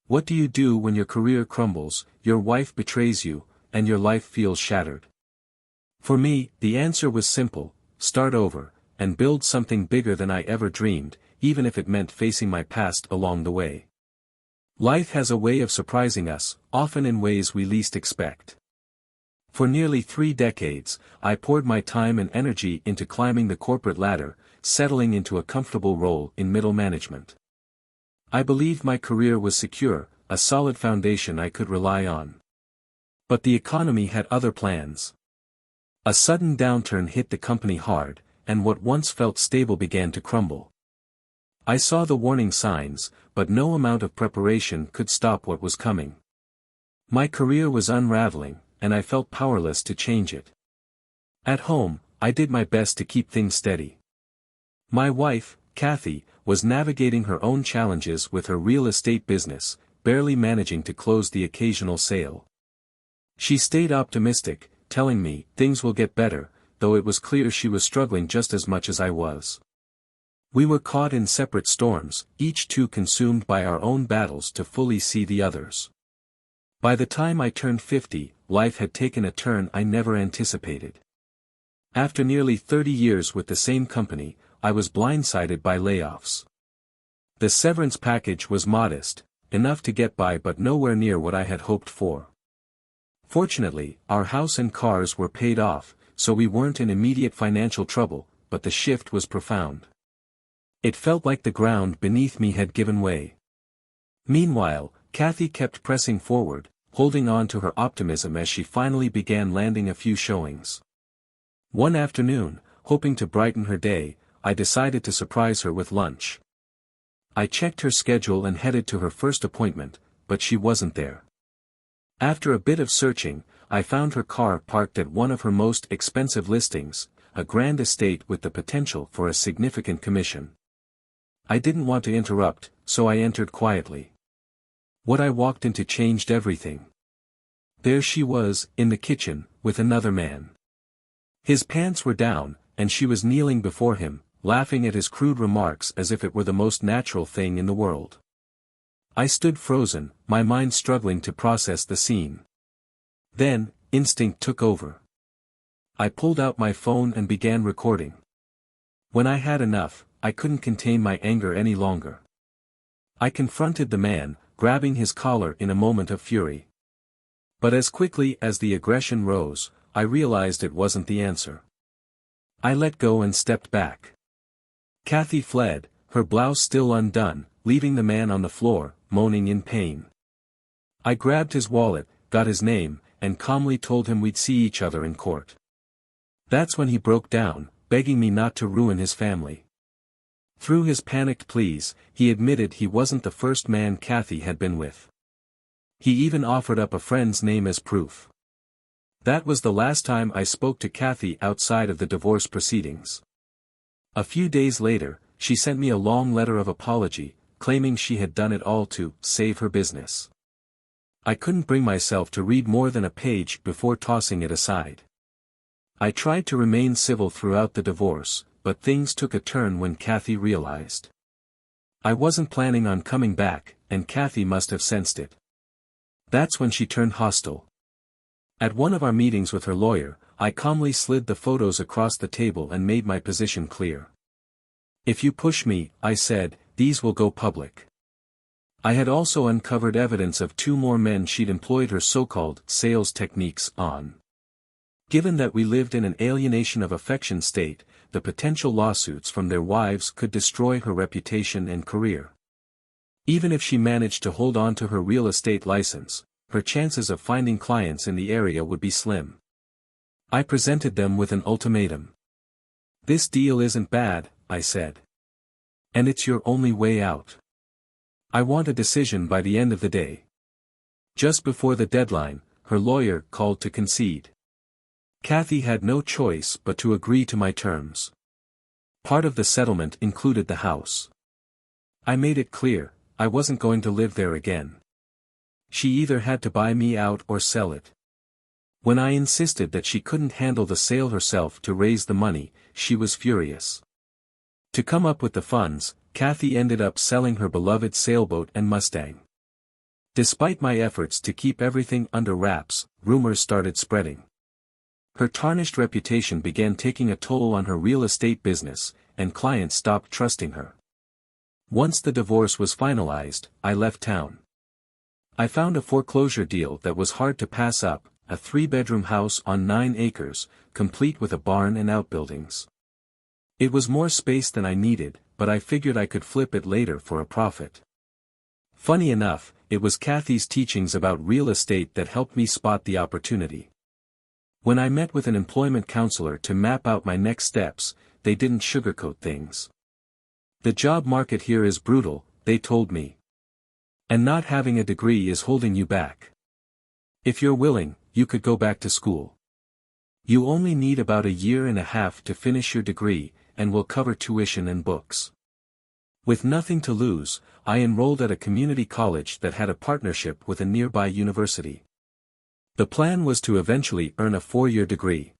What do you do when your career crumbles, your wife betrays you, and your life feels shattered? For me, the answer was simple: start over, and build something bigger than I ever dreamed, even if it meant facing my past along the way. Life has a way of surprising us, often in ways we least expect. For nearly 3 decades, I poured my time and energy into climbing the corporate ladder, settling into a comfortable role in middle management. I believed my career was secure, a solid foundation I could rely on. But the economy had other plans. A sudden downturn hit the company hard, and what once felt stable began to crumble. I saw the warning signs, but no amount of preparation could stop what was coming. My career was unraveling, and I felt powerless to change it. At home, I did my best to keep things steady. My wife, Kathy, was navigating her own challenges with her real estate business, barely managing to close the occasional sale. She stayed optimistic, telling me things will get better, though it was clear she was struggling just as much as I was. We were caught in separate storms, each too consumed by our own battles to fully see the others. By the time I turned 50, life had taken a turn I never anticipated. After nearly 30 years with the same company, I was blindsided by layoffs. The severance package was modest, enough to get by but nowhere near what I had hoped for. Fortunately, our house and cars were paid off, so we weren't in immediate financial trouble, but the shift was profound. It felt like the ground beneath me had given way. Meanwhile, Kathy kept pressing forward, holding on to her optimism as she finally began landing a few showings. One afternoon, hoping to brighten her day, I decided to surprise her with lunch. I checked her schedule and headed to her first appointment, but she wasn't there. After a bit of searching, I found her car parked at one of her most expensive listings, a grand estate with the potential for a significant commission. I didn't want to interrupt, so I entered quietly. What I walked into changed everything. There she was, in the kitchen, with another man. His pants were down, and she was kneeling before him, laughing at his crude remarks as if it were the most natural thing in the world. I stood frozen, my mind struggling to process the scene. Then, instinct took over. I pulled out my phone and began recording. When I had enough, I couldn't contain my anger any longer. I confronted the man, grabbing his collar in a moment of fury. But as quickly as the aggression rose, I realized it wasn't the answer. I let go and stepped back. Kathy fled, her blouse still undone, leaving the man on the floor, moaning in pain. I grabbed his wallet, got his name, and calmly told him we'd see each other in court. That's when he broke down, begging me not to ruin his family. Through his panicked pleas, he admitted he wasn't the first man Kathy had been with. He even offered up a friend's name as proof. That was the last time I spoke to Kathy outside of the divorce proceedings. A few days later, she sent me a long letter of apology, claiming she had done it all to save her business. I couldn't bring myself to read more than a page before tossing it aside. I tried to remain civil throughout the divorce, but things took a turn when Kathy realized. I wasn't planning on coming back, and Kathy must have sensed it. That's when she turned hostile. At one of our meetings with her lawyer, I calmly slid the photos across the table and made my position clear. If you push me, I said, these will go public. I had also uncovered evidence of 2 more men she'd employed her so-called sales techniques on. Given that we lived in an alienation of affection state, the potential lawsuits from their wives could destroy her reputation and career. Even if she managed to hold on to her real estate license, her chances of finding clients in the area would be slim. I presented them with an ultimatum. This deal isn't bad, I said. And it's your only way out. I want a decision by the end of the day. Just before the deadline, her lawyer called to concede. Kathy had no choice but to agree to my terms. Part of the settlement included the house. I made it clear, I wasn't going to live there again. She either had to buy me out or sell it. When I insisted that she couldn't handle the sale herself to raise the money, she was furious. To come up with the funds, Kathy ended up selling her beloved sailboat and Mustang. Despite my efforts to keep everything under wraps, rumors started spreading. Her tarnished reputation began taking a toll on her real estate business, and clients stopped trusting her. Once the divorce was finalized, I left town. I found a foreclosure deal that was hard to pass up, a 3-bedroom house on 9 acres, complete with a barn and outbuildings. It was more space than I needed, but I figured I could flip it later for a profit. Funny enough, it was Kathy's teachings about real estate that helped me spot the opportunity. When I met with an employment counselor to map out my next steps, they didn't sugarcoat things. The job market here is brutal, they told me. And not having a degree is holding you back. If you're willing, you could go back to school. You only need about 1.5 years to finish your degree, and will cover tuition and books. With nothing to lose, I enrolled at a community college that had a partnership with a nearby university. The plan was to eventually earn a 4-year degree.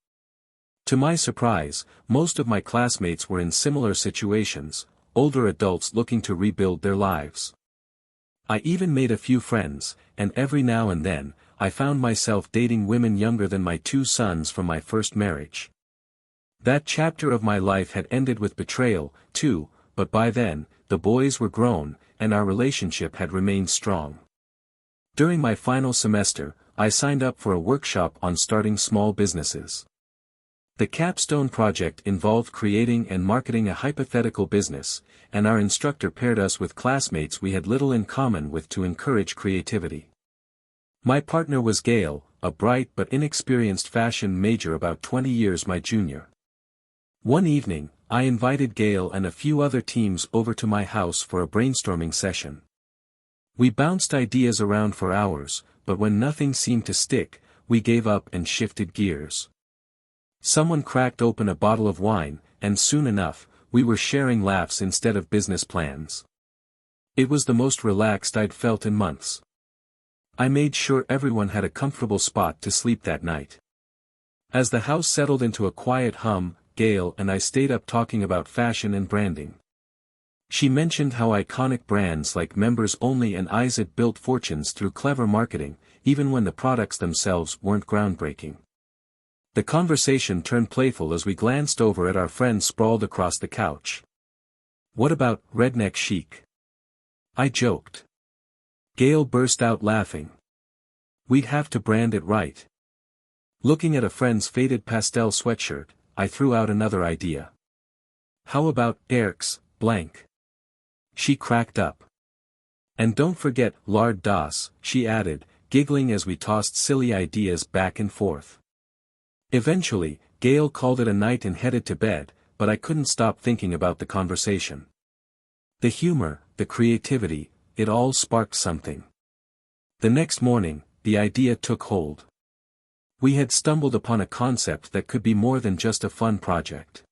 To my surprise, most of my classmates were in similar situations, older adults looking to rebuild their lives. I even made a few friends, and every now and then, I found myself dating women younger than my 2 sons from my first marriage. That chapter of my life had ended with betrayal, too, but by then, the boys were grown, and our relationship had remained strong. During my final semester, I signed up for a workshop on starting small businesses. The capstone project involved creating and marketing a hypothetical business, and our instructor paired us with classmates we had little in common with to encourage creativity. My partner was Gail, a bright but inexperienced fashion major about 20 years my junior. One evening, I invited Gail and a few other teams over to my house for a brainstorming session. We bounced ideas around for hours, but when nothing seemed to stick, we gave up and shifted gears. Someone cracked open a bottle of wine, and soon enough, we were sharing laughs instead of business plans. It was the most relaxed I'd felt in months. I made sure everyone had a comfortable spot to sleep that night. As the house settled into a quiet hum, Gail and I stayed up talking about fashion and branding. She mentioned how iconic brands like Members Only and Izod built fortunes through clever marketing, even when the products themselves weren't groundbreaking. The conversation turned playful as we glanced over at our friends sprawled across the couch. "What about redneck chic?" I joked. Gail burst out laughing. "We'd have to brand it right." Looking at a friend's faded pastel sweatshirt, I threw out another idea. "How about Eric's blank?" She cracked up. "And don't forget lard das," she added, giggling as we tossed silly ideas back and forth. Eventually, Gail called it a night and headed to bed, but I couldn't stop thinking about the conversation. The humor, the creativity, it all sparked something. The next morning, the idea took hold. We had stumbled upon a concept that could be more than just a fun project.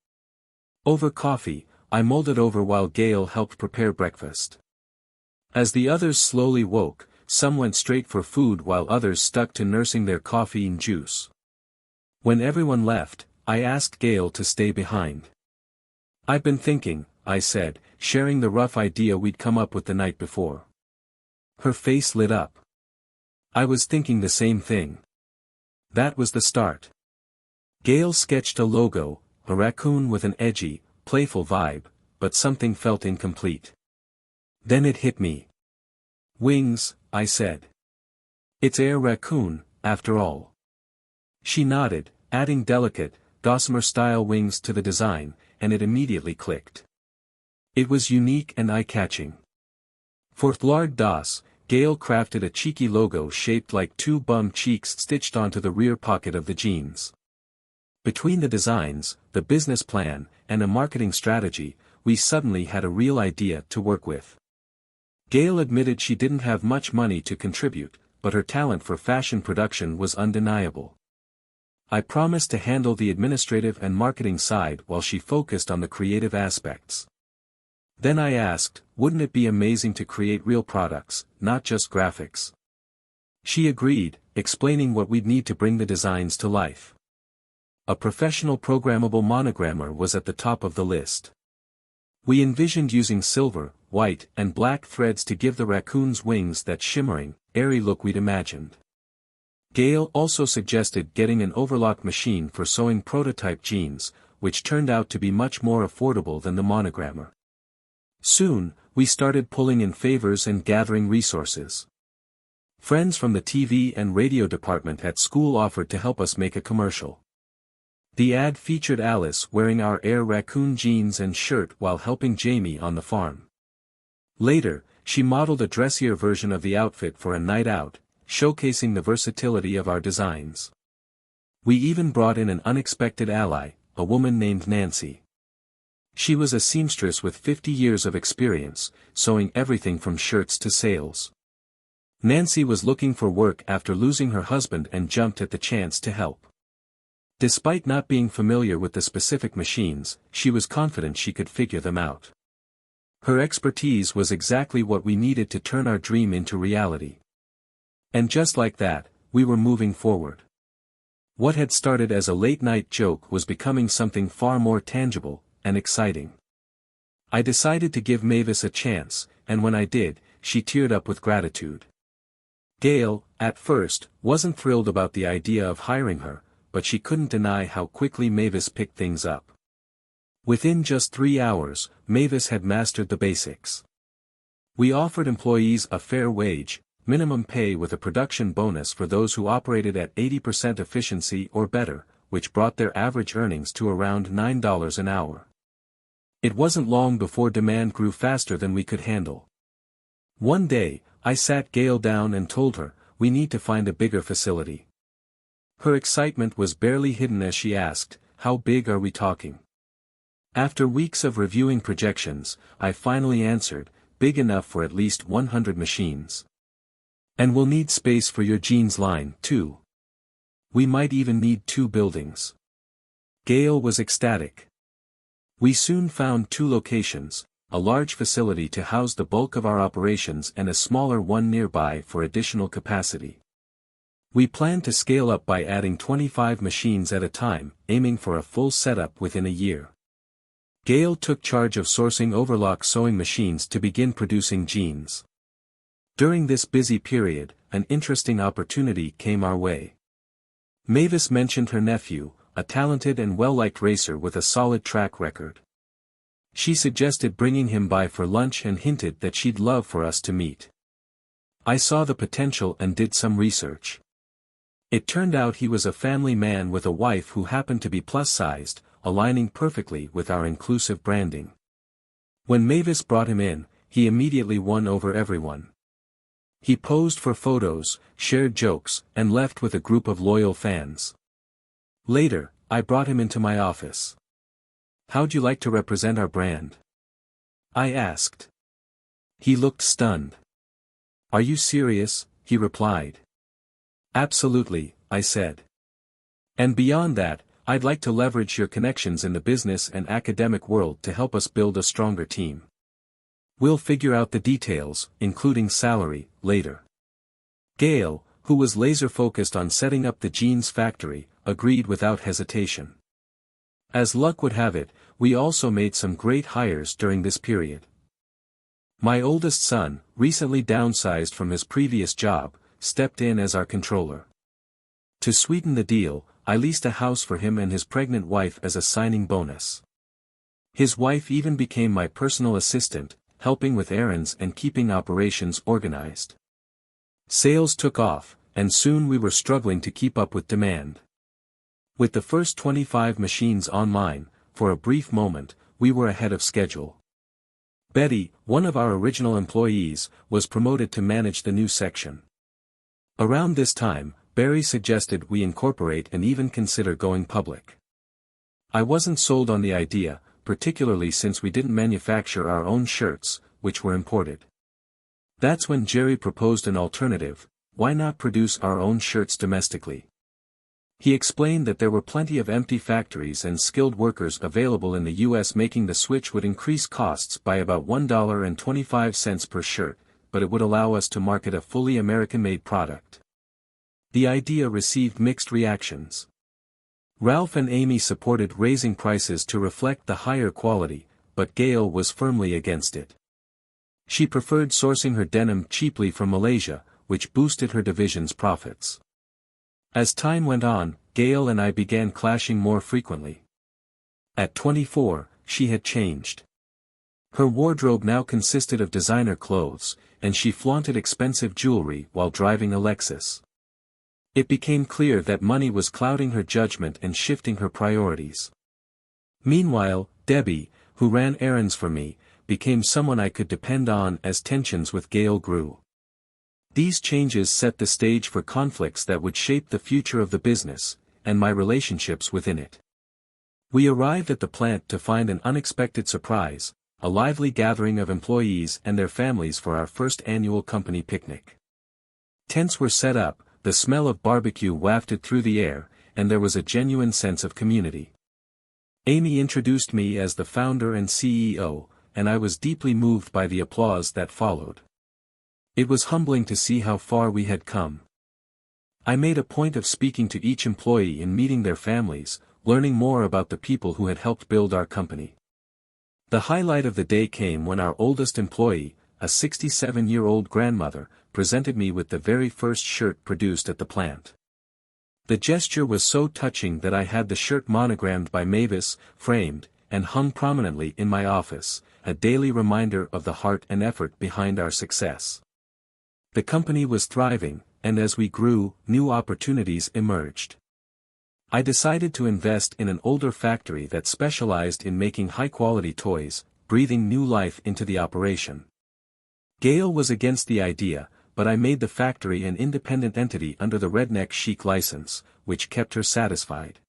Over coffee, I mulled it over while Gail helped prepare breakfast. As the others slowly woke, some went straight for food while others stuck to nursing their coffee and juice. When everyone left, I asked Gail to stay behind. "I've been thinking," I said, sharing the rough idea we'd come up with the night before. Her face lit up. "I was thinking the same thing." That was the start. Gail sketched a logo, a raccoon with an edgy, playful vibe, but something felt incomplete. Then it hit me. "Wings," I said. "It's Air Raccoon, after all." She nodded, adding delicate, gossamer-style wings to the design, and it immediately clicked. It was unique and eye-catching. For Lard Das, Gail crafted a cheeky logo shaped like 2 bum cheeks stitched onto the rear pocket of the jeans. Between the designs, the business plan, and a marketing strategy, we suddenly had a real idea to work with. Gail admitted she didn't have much money to contribute, but her talent for fashion production was undeniable. I promised to handle the administrative and marketing side while she focused on the creative aspects. Then I asked, wouldn't it be amazing to create real products, not just graphics? She agreed, explaining what we'd need to bring the designs to life. A professional programmable monogrammer was at the top of the list. We envisioned using silver, white, and black threads to give the raccoons wings that shimmering, airy look we'd imagined. Gail also suggested getting an overlock machine for sewing prototype jeans, which turned out to be much more affordable than the monogrammer. Soon, we started pulling in favors and gathering resources. Friends from the TV and radio department at school offered to help us make a commercial. The ad featured Alice wearing our Air Raccoon jeans and shirt while helping Jamie on the farm. Later, she modeled a dressier version of the outfit for a night out, showcasing the versatility of our designs. We even brought in an unexpected ally, a woman named Nancy. She was a seamstress with 50 years of experience, sewing everything from shirts to sails. Nancy was looking for work after losing her husband and jumped at the chance to help. Despite not being familiar with the specific machines, she was confident she could figure them out. Her expertise was exactly what we needed to turn our dream into reality. And just like that, we were moving forward. What had started as a late-night joke was becoming something far more tangible and exciting. I decided to give Mavis a chance, and when I did, she teared up with gratitude. Gail, at first, wasn't thrilled about the idea of hiring her, but she couldn't deny how quickly Mavis picked things up. Within just 3 hours, Mavis had mastered the basics. We offered employees a fair wage, minimum pay with a production bonus for those who operated at 80% efficiency or better, which brought their average earnings to around $9 an hour. It wasn't long before demand grew faster than we could handle. One day, I sat Gail down and told her, we need to find a bigger facility. Her excitement was barely hidden as she asked, how big are we talking? After weeks of reviewing projections, I finally answered, big enough for at least 100 machines. And we'll need space for your jeans line, too. We might even need 2 buildings. Gail was ecstatic. We soon found 2 locations, a large facility to house the bulk of our operations and a smaller one nearby for additional capacity. We planned to scale up by adding 25 machines at a time, aiming for a full setup within a year. Gail took charge of sourcing overlock sewing machines to begin producing jeans. During this busy period, an interesting opportunity came our way. Mavis mentioned her nephew, a talented and well-liked racer with a solid track record. She suggested bringing him by for lunch and hinted that she'd love for us to meet. I saw the potential and did some research. It turned out he was a family man with a wife who happened to be plus-sized, aligning perfectly with our inclusive branding. When Mavis brought him in, he immediately won over everyone. He posed for photos, shared jokes, and left with a group of loyal fans. Later, I brought him into my office. How'd you like to represent our brand? I asked. He looked stunned. Are you serious? He replied. Absolutely, I said. And beyond that, I'd like to leverage your connections in the business and academic world to help us build a stronger team. We'll figure out the details, including salary, later. Gail, who was laser-focused on setting up the jeans factory, agreed without hesitation. As luck would have it, we also made some great hires during this period. My oldest son, recently downsized from his previous job, stepped in as our controller. To sweeten the deal, I leased a house for him and his pregnant wife as a signing bonus. His wife even became my personal assistant, helping with errands and keeping operations organized. Sales took off, and soon we were struggling to keep up with demand. With the first 25 machines online, for a brief moment, we were ahead of schedule. Betty, one of our original employees, was promoted to manage the new section. Around this time, Barry suggested we incorporate and even consider going public. I wasn't sold on the idea, particularly since we didn't manufacture our own shirts, which were imported. That's when Jerry proposed an alternative: why not produce our own shirts domestically? He explained that there were plenty of empty factories and skilled workers available in the US. Making the switch would increase costs by about $1.25 per shirt, but it would allow us to market a fully American-made product. The idea received mixed reactions. Ralph and Amy supported raising prices to reflect the higher quality, but Gail was firmly against it. She preferred sourcing her denim cheaply from Malaysia, which boosted her division's profits. As time went on, Gail and I began clashing more frequently. At 24, she had changed. Her wardrobe now consisted of designer clothes, and she flaunted expensive jewelry while driving a Lexus. It became clear that money was clouding her judgment and shifting her priorities. Meanwhile, Debbie, who ran errands for me, became someone I could depend on as tensions with Gail grew. These changes set the stage for conflicts that would shape the future of the business, and my relationships within it. We arrived at the plant to find an unexpected surprise, a lively gathering of employees and their families for our first annual company picnic. Tents were set up, the smell of barbecue wafted through the air, and there was a genuine sense of community. Amy introduced me as the founder and CEO, and I was deeply moved by the applause that followed. It was humbling to see how far we had come. I made a point of speaking to each employee and meeting their families, learning more about the people who had helped build our company. The highlight of the day came when our oldest employee, a 67-year-old grandmother, presented me with the very first shirt produced at the plant. The gesture was so touching that I had the shirt monogrammed by Mavis, framed, and hung prominently in my office, a daily reminder of the heart and effort behind our success. The company was thriving, and as we grew, new opportunities emerged. I decided to invest in an older factory that specialized in making high-quality toys, breathing new life into the operation. Gail was against the idea, but I made the factory an independent entity under the Redneck Chic license, which kept her satisfied.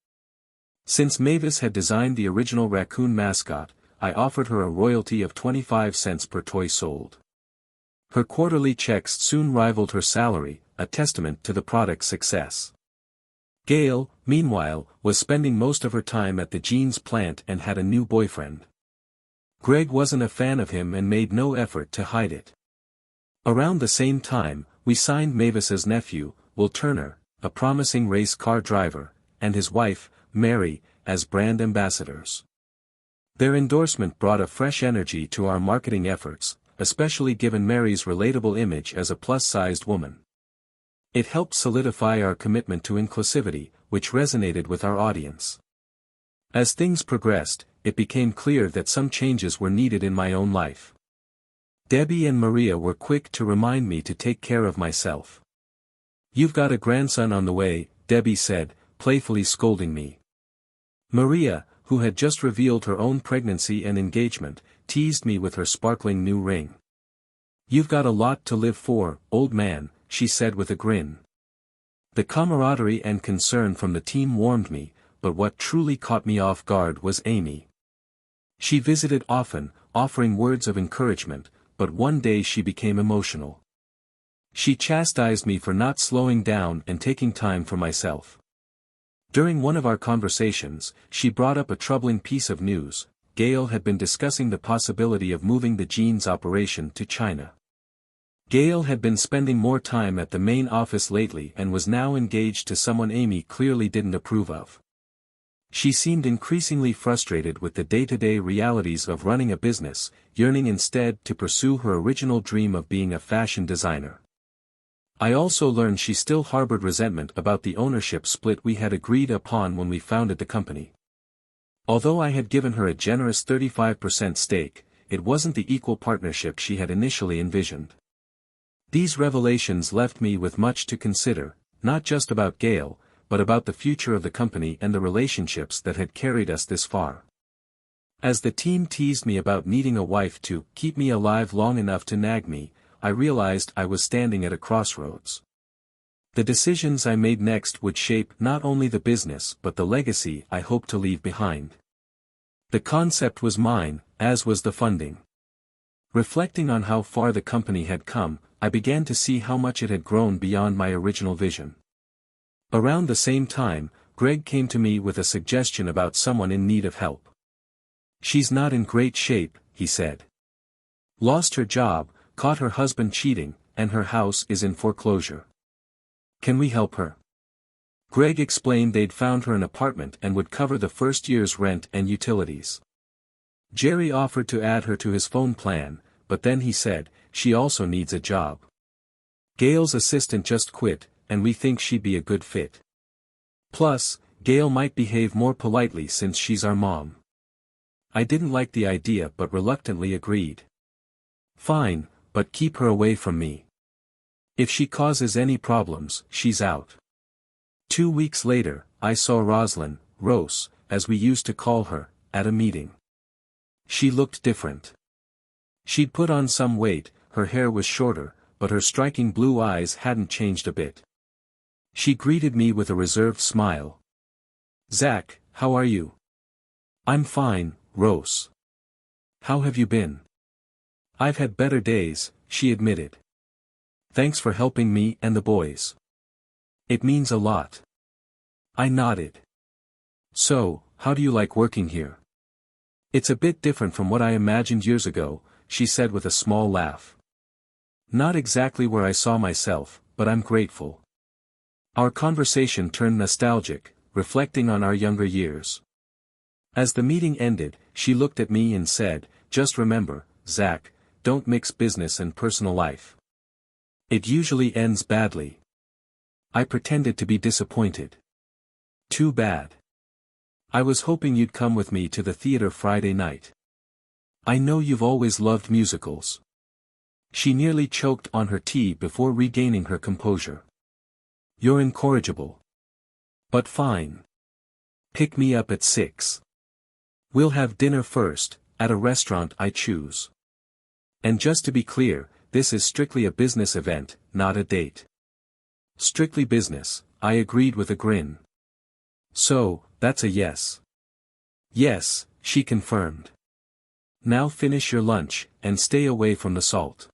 Since Mavis had designed the original raccoon mascot, I offered her a royalty of 25 cents per toy sold. Her quarterly checks soon rivaled her salary, a testament to the product's success. Gail, meanwhile, was spending most of her time at the jeans plant and had a new boyfriend. Greg wasn't a fan of him and made no effort to hide it. Around the same time, we signed Mavis's nephew, Will Turner, a promising race car driver, and his wife, Mary, as brand ambassadors. Their endorsement brought a fresh energy to our marketing efforts, especially given Mary's relatable image as a plus-sized woman. It helped solidify our commitment to inclusivity, which resonated with our audience. As things progressed, it became clear that some changes were needed in my own life. Debbie and Maria were quick to remind me to take care of myself. "You've got a grandson on the way," Debbie said, playfully scolding me. Maria, who had just revealed her own pregnancy and engagement, teased me with her sparkling new ring. "You've got a lot to live for, old man," she said with a grin. The camaraderie and concern from the team warmed me, but what truly caught me off guard was Amy. She visited often, offering words of encouragement, but one day she became emotional. She chastised me for not slowing down and taking time for myself. During one of our conversations, she brought up a troubling piece of news. Gail had been discussing the possibility of moving the jeans operation to China. Gail had been spending more time at the main office lately and was now engaged to someone Amy clearly didn't approve of. She seemed increasingly frustrated with the day-to-day realities of running a business, yearning instead to pursue her original dream of being a fashion designer. I also learned she still harbored resentment about the ownership split we had agreed upon when we founded the company. Although I had given her a generous 35% stake, it wasn't the equal partnership she had initially envisioned. These revelations left me with much to consider, not just about Gail, but about the future of the company and the relationships that had carried us this far. As the team teased me about needing a wife to keep me alive long enough to nag me, I realized I was standing at a crossroads. The decisions I made next would shape not only the business but the legacy I hoped to leave behind. The concept was mine, as was the funding. Reflecting on how far the company had come, I began to see how much it had grown beyond my original vision. Around the same time, Greg came to me with a suggestion about someone in need of help. "She's not in great shape," he said. "Lost her job, caught her husband cheating, and her house is in foreclosure. Can we help her?" Greg explained they'd found her an apartment and would cover the first year's rent and utilities. Jerry offered to add her to his phone plan, but then he said, she also needs a job. Gail's assistant just quit, and we think she'd be a good fit. Plus, Gail might behave more politely since she's our mom. I didn't like the idea but reluctantly agreed. Fine, but keep her away from me. If she causes any problems, she's out. 2 weeks later, I saw Roslyn, Rose, as we used to call her, at a meeting. She looked different. She'd put on some weight, her hair was shorter, but her striking blue eyes hadn't changed a bit. She greeted me with a reserved smile. "Zach, how are you?" "I'm fine, Rose. How have you been?" "I've had better days," she admitted. "Thanks for helping me and the boys. It means a lot." I nodded. "So, how do you like working here?" "It's a bit different from what I imagined years ago," she said with a small laugh. "Not exactly where I saw myself, but I'm grateful." Our conversation turned nostalgic, reflecting on our younger years. As the meeting ended, she looked at me and said, "Just remember, Zach, don't mix business and personal life. It usually ends badly." I pretended to be disappointed. "Too bad. I was hoping you'd come with me to the theater Friday night. I know you've always loved musicals." She nearly choked on her tea before regaining her composure. "You're incorrigible. But fine. Pick me up at 6. We'll have dinner first, at a restaurant I choose. And just to be clear, this is strictly a business event, not a date." "Strictly business," I agreed with a grin. "So, that's a yes." "Yes," she confirmed. "Now finish your lunch, and stay away from the salt."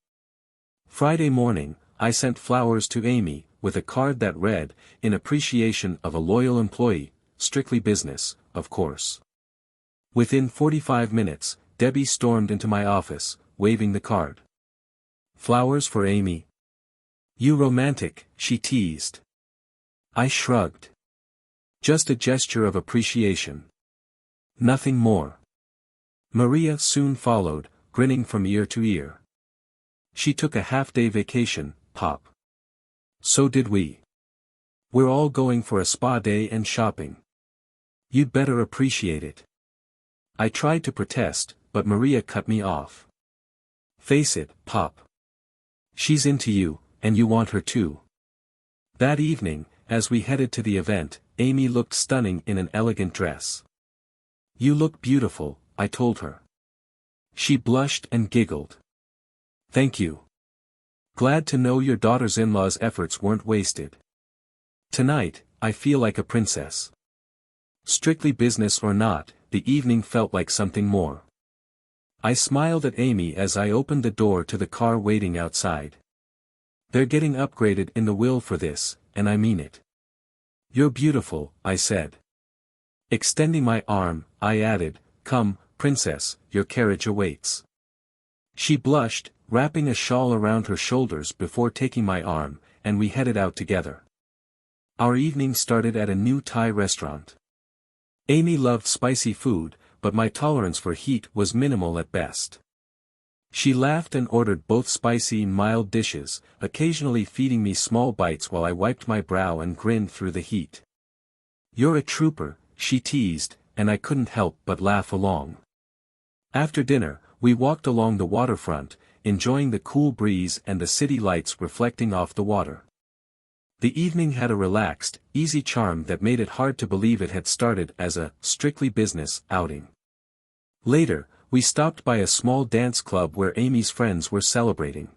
Friday morning, I sent flowers to Amy, with a card that read, "In appreciation of a loyal employee, strictly business, of course." Within 45 minutes, Debbie stormed into my office, waving the card. "Flowers for Amy?" "You romantic," she teased. I shrugged. "Just a gesture of appreciation. Nothing more." Maria soon followed, grinning from ear to ear. "She took a half-day vacation, Pop." "So did we. We're all going for a spa day and shopping. You'd better appreciate it." I tried to protest, but Maria cut me off. "Face it, Pop. She's into you, and you want her too." That evening, as we headed to the event, Amy looked stunning in an elegant dress. "You look beautiful," I told her. She blushed and giggled. "Thank you. Glad to know your daughter's-in-law's efforts weren't wasted. Tonight, I feel like a princess." Strictly business or not, the evening felt like something more. I smiled at Amy as I opened the door to the car waiting outside. "They're getting upgraded in the will for this, and I mean it." "You're beautiful," I said. Extending my arm, I added, "Come, princess, your carriage awaits." She blushed, wrapping a shawl around her shoulders before taking my arm, and we headed out together. Our evening started at a new Thai restaurant. Amy loved spicy food, but my tolerance for heat was minimal at best. She laughed and ordered both spicy and mild dishes, occasionally feeding me small bites while I wiped my brow and grinned through the heat. "You're a trooper," she teased, and I couldn't help but laugh along. After dinner, we walked along the waterfront, enjoying the cool breeze and the city lights reflecting off the water. The evening had a relaxed, easy charm that made it hard to believe it had started as a strictly business outing. Later, we stopped by a small dance club where Amy's friends were celebrating.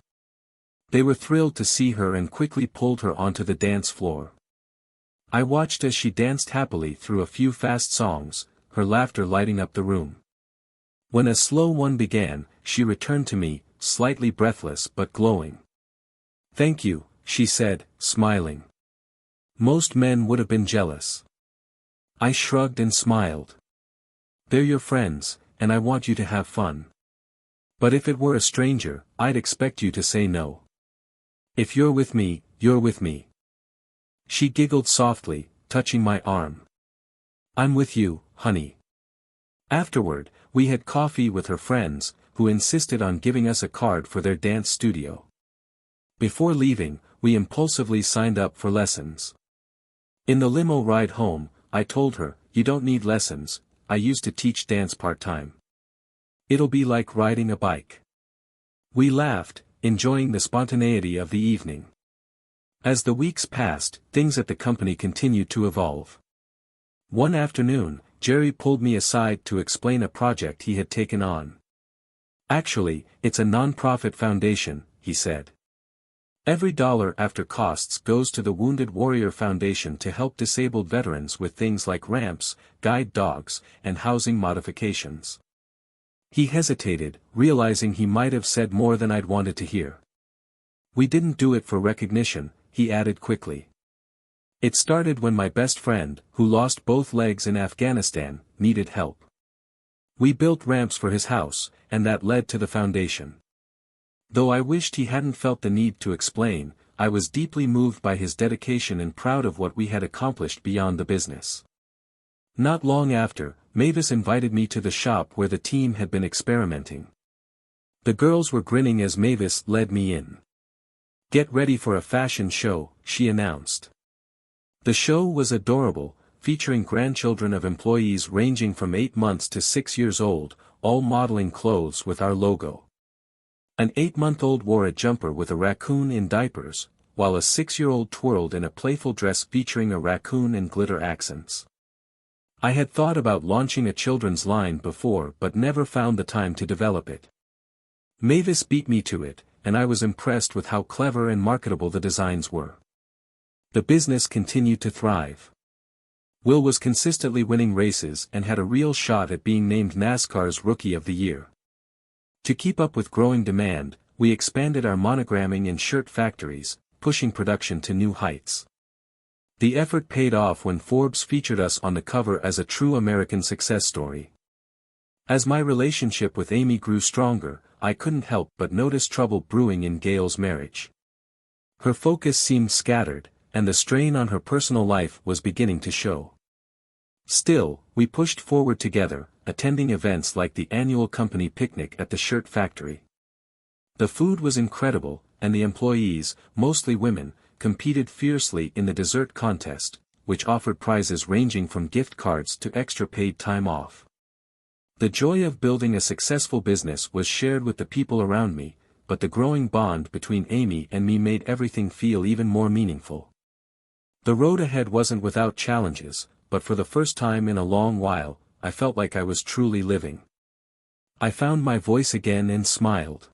They were thrilled to see her and quickly pulled her onto the dance floor. I watched as she danced happily through a few fast songs, her laughter lighting up the room. When a slow one began, she returned to me, slightly breathless but glowing. "Thank you," she said, smiling. "Most men would have been jealous." I shrugged and smiled. "They're your friends, and I want you to have fun. But if it were a stranger, I'd expect you to say no. If you're with me, you're with me." She giggled softly, touching my arm. "I'm with you, honey." Afterward, we had coffee with her friends, who insisted on giving us a card for their dance studio. Before leaving, we impulsively signed up for lessons. In the limo ride home, I told her, "You don't need lessons, I used to teach dance part-time. It'll be like riding a bike." We laughed, enjoying the spontaneity of the evening. As the weeks passed, things at the company continued to evolve. One afternoon, Jerry pulled me aside to explain a project he had taken on. "Actually, it's a non-profit foundation," he said. "Every dollar after costs goes to the Wounded Warrior Foundation to help disabled veterans with things like ramps, guide dogs, and housing modifications." He hesitated, realizing he might have said more than I'd wanted to hear. "We didn't do it for recognition," he added quickly. "It started when my best friend, who lost both legs in Afghanistan, needed help. We built ramps for his house, and that led to the foundation." Though I wished he hadn't felt the need to explain, I was deeply moved by his dedication and proud of what we had accomplished beyond the business. Not long after, Mavis invited me to the shop where the team had been experimenting. The girls were grinning as Mavis led me in. "Get ready for a fashion show," she announced. The show was adorable, featuring grandchildren of employees ranging from 8 months to 6 years old, all modeling clothes with our logo. An 8-month-old wore a jumper with a raccoon in diapers, while a 6-year-old twirled in a playful dress featuring a raccoon and glitter accents. I had thought about launching a children's line before but never found the time to develop it. Mavis beat me to it, and I was impressed with how clever and marketable the designs were. The business continued to thrive. Will was consistently winning races and had a real shot at being named NASCAR's Rookie of the Year. To keep up with growing demand, we expanded our monogramming and shirt factories, pushing production to new heights. The effort paid off when Forbes featured us on the cover as a true American success story. As my relationship with Amy grew stronger, I couldn't help but notice trouble brewing in Gail's marriage. Her focus seemed scattered, and the strain on her personal life was beginning to show. Still, we pushed forward together, attending events like the annual company picnic at the shirt factory. The food was incredible, and the employees, mostly women, competed fiercely in the dessert contest, which offered prizes ranging from gift cards to extra paid time off. The joy of building a successful business was shared with the people around me, but the growing bond between Amy and me made everything feel even more meaningful. The road ahead wasn't without challenges, but for the first time in a long while, I felt like I was truly living. I found my voice again and smiled.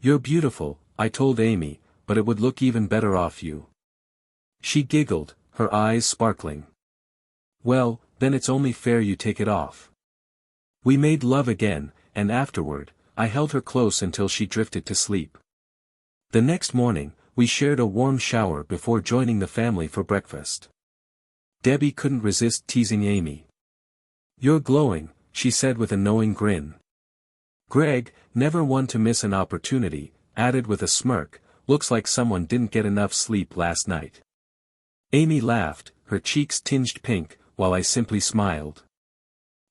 "You're beautiful," I told Amy, "but it would look even better off you." She giggled, her eyes sparkling. "Well, then it's only fair you take it off." We made love again, and afterward, I held her close until she drifted to sleep. The next morning, we shared a warm shower before joining the family for breakfast. Debbie couldn't resist teasing Amy. "You're glowing," she said with a knowing grin. Greg, never one to miss an opportunity, added with a smirk, "Looks like someone didn't get enough sleep last night." Amy laughed, her cheeks tinged pink, while I simply smiled.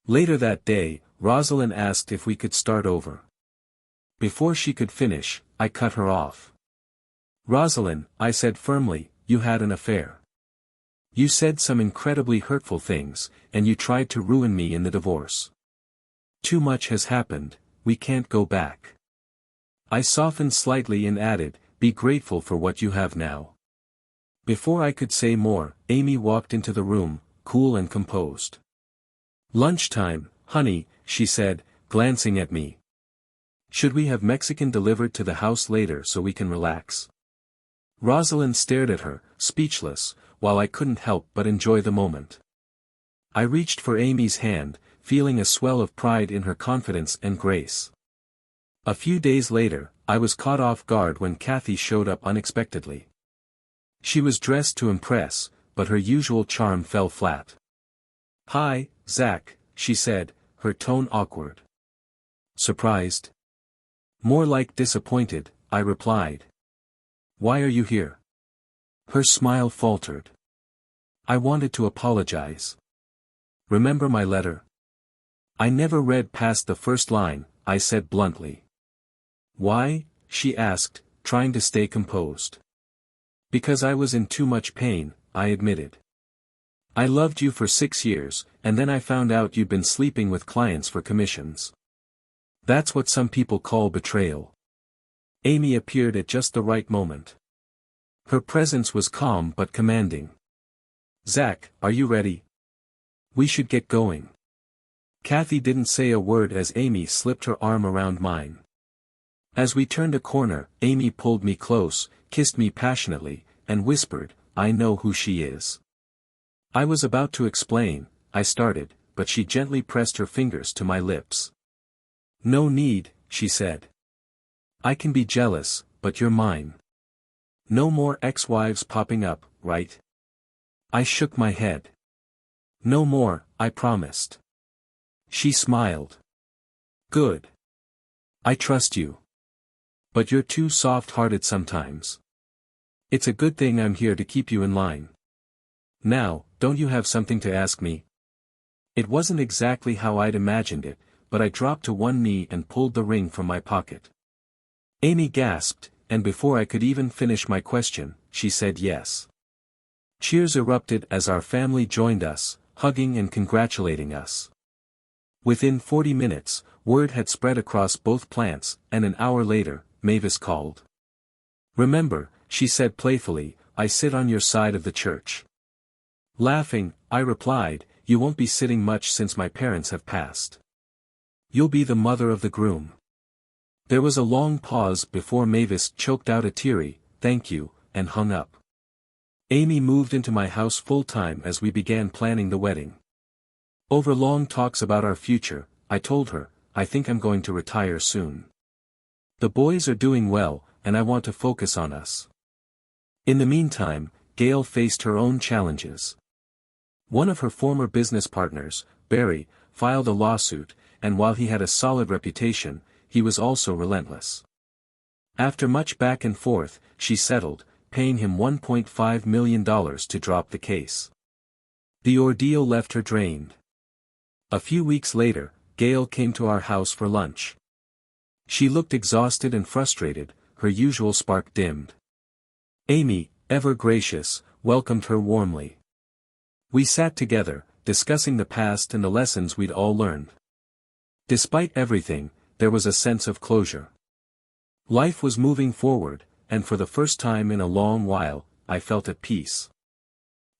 Later that day, Rosalind asked if we could start over. Before she could finish, I cut her off. "Rosalind," I said firmly, "you had an affair. You said some incredibly hurtful things, and you tried to ruin me in the divorce. Too much has happened, we can't go back." I softened slightly and added, "Be grateful for what you have now." Before I could say more, Amy walked into the room, cool and composed. "Lunchtime, honey," she said, glancing at me. "Should we have Mexican delivered to the house later so we can relax?" Rosalind stared at her, speechless, while I couldn't help but enjoy the moment. I reached for Amy's hand, feeling a swell of pride in her confidence and grace. A few days later, I was caught off guard when Kathy showed up unexpectedly. She was dressed to impress, but her usual charm fell flat. "Hi, Zach," she said, her tone awkward. "Surprised?" "More like disappointed," I replied. "Why are you here?" Her smile faltered. "I wanted to apologize. Remember my letter?" I never read past the first line, I said bluntly. Why? She asked, trying to stay composed. Because I was in too much pain, I admitted. I loved you for 6 years, and then I found out you'd been sleeping with clients for commissions. That's what some people call betrayal. Amy appeared at just the right moment. Her presence was calm but commanding. Zach, are you ready? We should get going. Kathy didn't say a word as Amy slipped her arm around mine. As we turned a corner, Amy pulled me close, kissed me passionately, and whispered, I know who she is. I was about to explain, I started, but she gently pressed her fingers to my lips. No need, she said. I can be jealous, but you're mine. No more ex-wives popping up, right? I shook my head. No more, I promised. She smiled. Good. I trust you. But you're too soft-hearted sometimes. It's a good thing I'm here to keep you in line. Now, don't you have something to ask me? It wasn't exactly how I'd imagined it, but I dropped to one knee and pulled the ring from my pocket. Amy gasped, and before I could even finish my question, she said yes. Cheers erupted as our family joined us, hugging and congratulating us. Within 40 minutes, word had spread across both plants, and an hour later, Mavis called. Remember, she said playfully, I sit on your side of the church. Laughing, I replied, you won't be sitting much since my parents have passed. You'll be the mother of the groom. There was a long pause before Mavis choked out a teary, thank you, and hung up. Amy moved into my house full-time as we began planning the wedding. Over long talks about our future, I told her, I think I'm going to retire soon. The boys are doing well, and I want to focus on us. In the meantime, Gail faced her own challenges. One of her former business partners, Barry, filed a lawsuit, and while he had a solid reputation, he was also relentless. After much back and forth, she settled, paying him $1.5 million to drop the case. The ordeal left her drained. A few weeks later, Gail came to our house for lunch. She looked exhausted and frustrated, her usual spark dimmed. Amy, ever gracious, welcomed her warmly. We sat together, discussing the past and the lessons we'd all learned. Despite everything, there was a sense of closure. Life was moving forward, and for the first time in a long while, I felt at peace.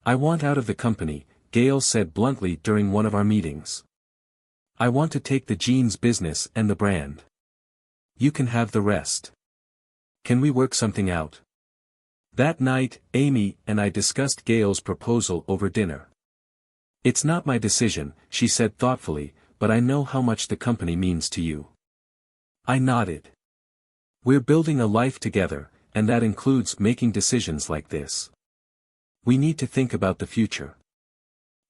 I want out of the company, Gail said bluntly during one of our meetings. I want to take the jeans business and the brand. You can have the rest. Can we work something out? That night, Amy and I discussed Gail's proposal over dinner. It's not my decision, she said thoughtfully, but I know how much the company means to you. I nodded. We're building a life together, and that includes making decisions like this. We need to think about the future.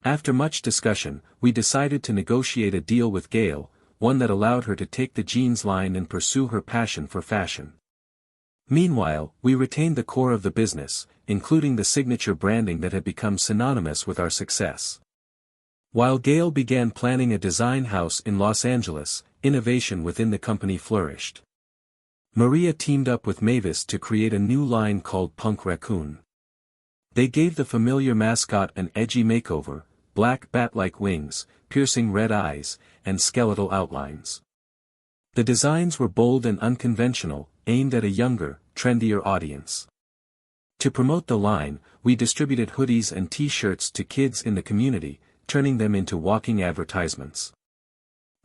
After much discussion, we decided to negotiate a deal with Gail, one that allowed her to take the jeans line and pursue her passion for fashion. Meanwhile, we retained the core of the business, including the signature branding that had become synonymous with our success. While Gail began planning a design house in Los Angeles, innovation within the company flourished. Maria teamed up with Mavis to create a new line called Punk Raccoon. They gave the familiar mascot an edgy makeover, black bat-like wings, piercing red eyes, and skeletal outlines. The designs were bold and unconventional, aimed at a younger, trendier audience. To promote the line, we distributed hoodies and t-shirts to kids in the community, turning them into walking advertisements.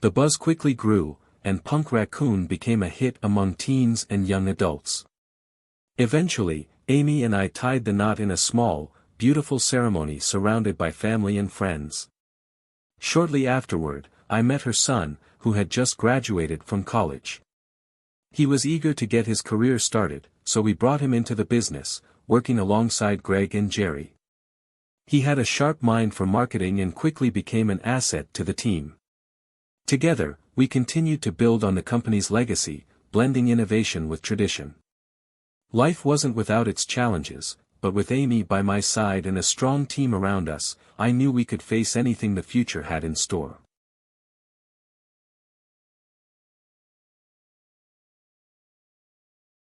The buzz quickly grew, and Punk Raccoon became a hit among teens and young adults. Eventually, Amy and I tied the knot in a small, beautiful ceremony surrounded by family and friends. Shortly afterward, I met her son, who had just graduated from college. He was eager to get his career started, so we brought him into the business, working alongside Greg and Jerry. He had a sharp mind for marketing and quickly became an asset to the team. Together, we continued to build on the company's legacy, blending innovation with tradition. Life wasn't without its challenges, but with Amy by my side and a strong team around us, I knew we could face anything the future had in store.